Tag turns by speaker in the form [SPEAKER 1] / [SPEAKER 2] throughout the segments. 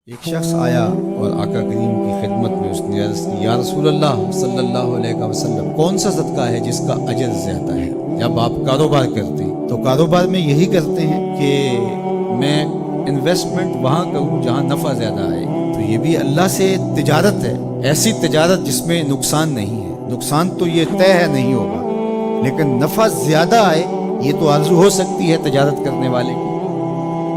[SPEAKER 1] ایک شخص آیا اور آقا کریم کی خدمت میں اس نے عرض کی، یا رسول اللہ صلی اللہ علیہ وسلم، کون سا صدقہ ہے جس کا اجر زیادہ ہے؟ جب آپ کاروبار کرتے ہیں تو کاروبار میں یہی کرتے ہیں کہ میں انویسٹمنٹ وہاں کروں جہاں نفع زیادہ آئے، تو یہ بھی اللہ سے تجارت ہے، ایسی تجارت جس میں نقصان نہیں ہے۔ نقصان تو یہ طے ہے نہیں ہوگا، لیکن نفع زیادہ آئے یہ تو آرزو ہو سکتی ہے تجارت کرنے والے کی۔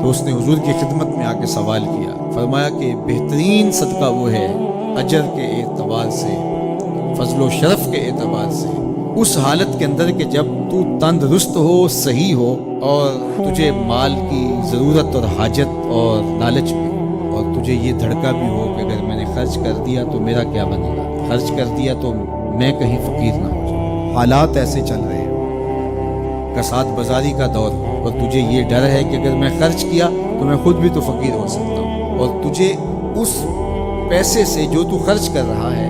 [SPEAKER 1] تو اس نے حضور کی خدمت میں آ کے سوال کیا، فرمایا کہ بہترین صدقہ وہ ہے اجر کے اعتبار سے، فضل و شرف کے اعتبار سے، اس حالت کے اندر کہ جب تو تندرست ہو، صحیح ہو، اور تجھے مال کی ضرورت اور حاجت اور لالچ بھی ہو، اور تجھے یہ دھڑکا بھی ہو کہ اگر میں نے خرچ کر دیا تو میرا کیا بنے گا، خرچ کر دیا تو میں کہیں فقیر نہ ہو جاؤں۔ حالات ایسے چل رہے ہیں، کساد بازاری کا دور، اور تجھے یہ ڈر ہے کہ اگر میں خرچ کیا تو میں خود بھی تو فقیر ہو سکتا ہوں، اور تجھے اس پیسے سے جو تو خرچ کر رہا ہے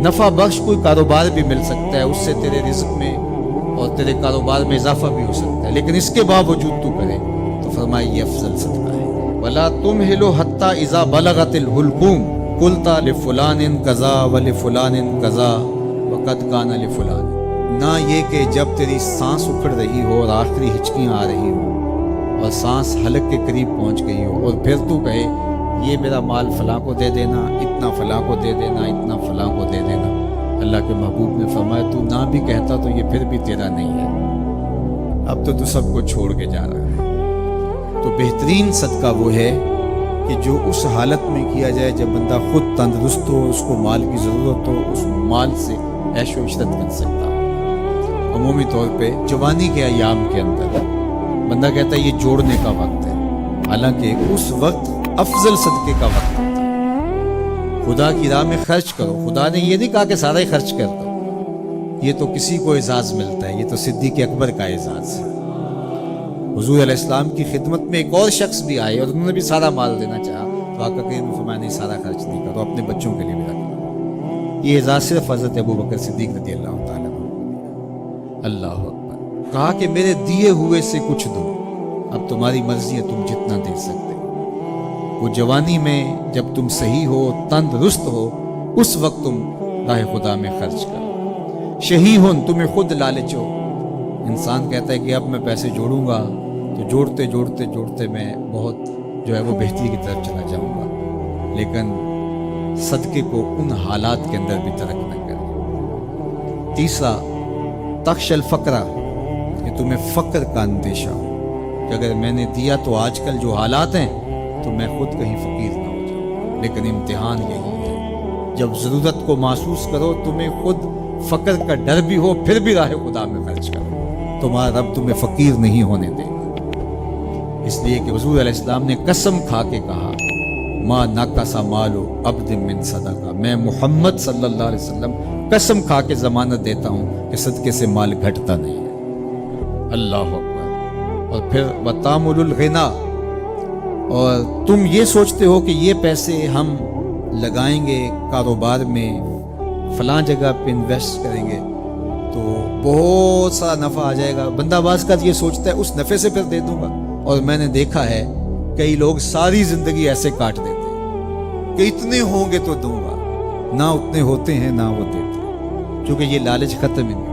[SPEAKER 1] نفع بخش کوئی کاروبار بھی مل سکتا ہے، اس سے تیرے رزق میں اور تیرے کاروبار میں اضافہ بھی ہو سکتا ہے، لیکن اس کے باوجود تو کرے تو فرمائے یہ افضل صدقہ ہے۔ وَلَا تُمْهِلُ حَتَّى إِذَا بَلَغَتِ الْحُلْقُومَ قُلْتَ لِفُلَانٍ كَذَا وَلِفُلَانٍ كَذَا وَقَدْ كَانَ لِفُلَانٍ، نہ یہ کہ جب تیری سانس اکھڑ رہی ہو اور آخری ہچکیاں آ رہی ہوں اور سانس حلق کے قریب پہنچ گئی ہو، اور پھر تو کہے یہ میرا مال فلاں کو دے دینا، اتنا فلاں کو دے دینا، اتنا فلاں کو دے دینا۔ اللہ کے محبوب نے فرمایا تو نہ بھی کہتا تو یہ پھر بھی تیرا نہیں ہے، اب تو سب کو چھوڑ کے جا رہا ہے۔ تو بہترین صدقہ وہ ہے کہ جو اس حالت میں کیا جائے جب بندہ خود تندرست ہو، اس کو مال کی ضرورت ہو، اس مال سے عیش و عشرت کر سکتا ہو۔ عمومی طور پہ جوانی کے ایام کے اندر بندہ کہتا ہے یہ جوڑنے کا وقت ہے، حالانکہ اس وقت افضل صدقے کا وقت ہوتا ہے۔ خدا کی راہ میں خرچ کرو، خدا نے یہ نہیں کہا کہ سارا ہی خرچ کر دو، یہ تو کسی کو اعزاز ملتا ہے، یہ تو صدیق اکبر کا اعزاز ہے۔ حضور علیہ السلام کی خدمت میں ایک اور شخص بھی آئے اور انہوں نے بھی سارا مال دینا چاہا، تو آقا کریم نے فرمایا نہیں، سارا خرچ نہیں کرو، اپنے بچوں کے لیے بھی رکھو۔ یہ اعزاز صرف حضرت ابوبکر صدیق رضی اللہ تعالیٰ اللہ اکبر۔ کہا کہ میرے دیے ہوئے سے کچھ دو، اب تمہاری مرضی ہے تم جتنا دے سکتے ہو۔ وہ جوانی میں جب تم صحیح ہو، تندرست ہو، اس وقت تم راہ خدا میں خرچ کرو۔ شہیہن، تمہیں خود لالچ ہو، انسان کہتا ہے کہ اب میں پیسے جوڑوں گا تو جوڑتے جوڑتے جوڑتے میں بہت جو ہے وہ بہتری کی طرف چلا جاؤں گا، لیکن صدقے کو ان حالات کے اندر بھی ترک نہ کرے۔ تیسرا، تخش الفقرہ، کہ تمہیں فقر کا اندیشہ ہو کہ اگر میں نے دیا تو آج کل جو حالات ہیں تو میں خود کہیں فقیر نہ ہو جاؤں، لیکن امتحان یہی ہے جب ضرورت کو محسوس کرو، تمہیں خود فقر کا ڈر بھی ہو، پھر بھی راہ خدا میں خرچ کرو، تمہارا رب تمہیں فقیر نہیں ہونے دے گا۔ اس لیے کہ حضور علیہ السلام نے قسم کھا کے کہا، ما نقص مال عبد من صدقہ، میں محمد صلی اللہ علیہ وسلم قسم کھا کے ضمانت دیتا ہوں کہ صدقے سے مال گھٹتا نہیں ہے۔ اللہ اکبر۔ اور پھر وتامل الغنا، اور تم یہ سوچتے ہو کہ یہ پیسے ہم لگائیں گے کاروبار میں، فلاں جگہ پہ انویسٹ کریں گے تو بہت سا نفع آ جائے گا، بندہ بعض کا یہ سوچتا ہے اس نفع سے پھر دے دوں گا۔ اور میں نے دیکھا ہے کئی لوگ ساری زندگی ایسے کاٹ دیتے ہیں کہ اتنے ہوں گے تو دوں گا، نہ اتنے ہوتے ہیں نہ وہ دیتے ہیں، کیونکہ یہ لالچ ختم ہے۔